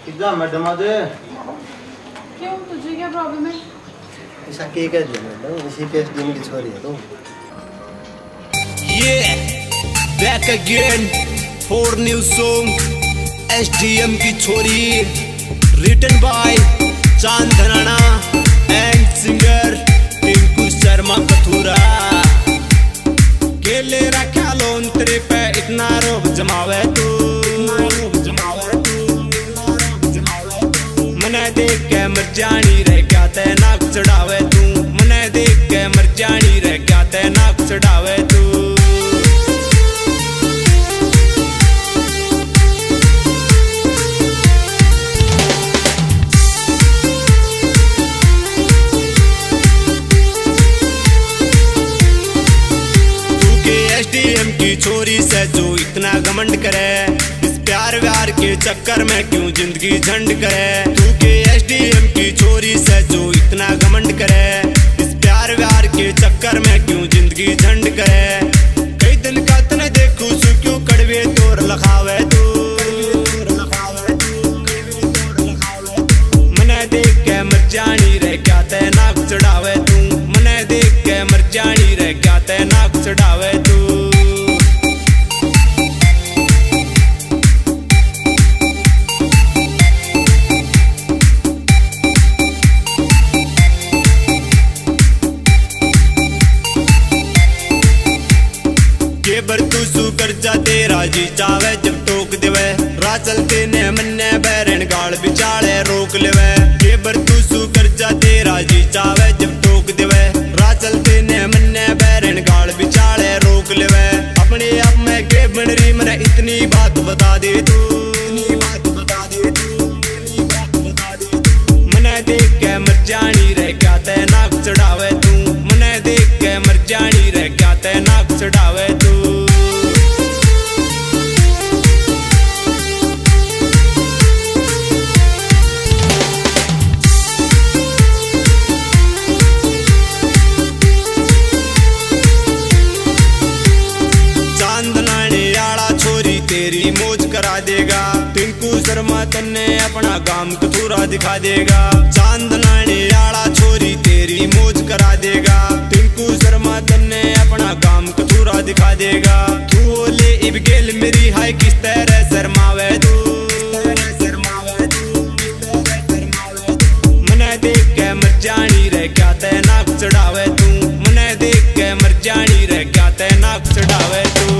कितना मैडम आज क्यों तुझे क्या प्रॉब्लम है? ऐसा के कह दिया मैडम, इसी के दिन की छोरी है तुम। Back again for new song SDM की छोरी, रिटन बाय चांद धनाना एंड सिंगर टिंकू शर्मा कथूरा। केले रखा लोन तेरे पे इतना रोब जमावे तू, मने देख के मर जानी रह क्या ते नाक चढ़ावे तू, मने देख के मर जानी रह क्या ते नाक चढ़ावे तू। एसडीएम की छोरी से जो इतना घमंड करे, इस प्यार व्यार के चक्कर में क्यों जिंदगी झंड करे। तू के एसडीएम की छोरी से जो इतना घमंड करे, इस प्यार व्यार के चक्कर में क्यों जिंदगी झंड करे। कई दिन का तने देखू सु क्यों कड़वे तोर लखावे तू, मने देख के मर जानी रह क्या ते नाक चढ़ावे तू, मने देख के मर जानी रह क्या ते नाक चढ़ावे तू। बर तू सू कर जा तेरा जी चावे जब टोक देवे, राह चलते ने मन्ने बैरन गाल बिचाले रोक लेवे। के बर तू सू कर जा तेरा जी चावे जब टोक देवे, राह चलते ने मन्ने बैरन गाल बिचाले रोक लेवे। अपने आप में के बन रही मने इतनी बात बता दे तू, मने देख के मर जानी रह क्या ते नाक चढ़ावे तू, मने देख के मर जानी रह क्या ते नाक चढ़ावे तू। तेरी मौज करा देगा टिंकू शर्मा, तन्ने अपना काम कथूरा दिखा देगा। चांद लाने आला छोरी तेरी मौज करा देगा, टिंकू शर्मा तन्ने अपना काम कथूरा दिखा देगा। तू बोले इब गेल मेरी हाय किस तरह शर्मावे तू, मने देख के मर जानी रह क्या ते नाक चढ़ावे तू, मने देख के मर जानी रह क्या ते नाक चढ़ावे तू।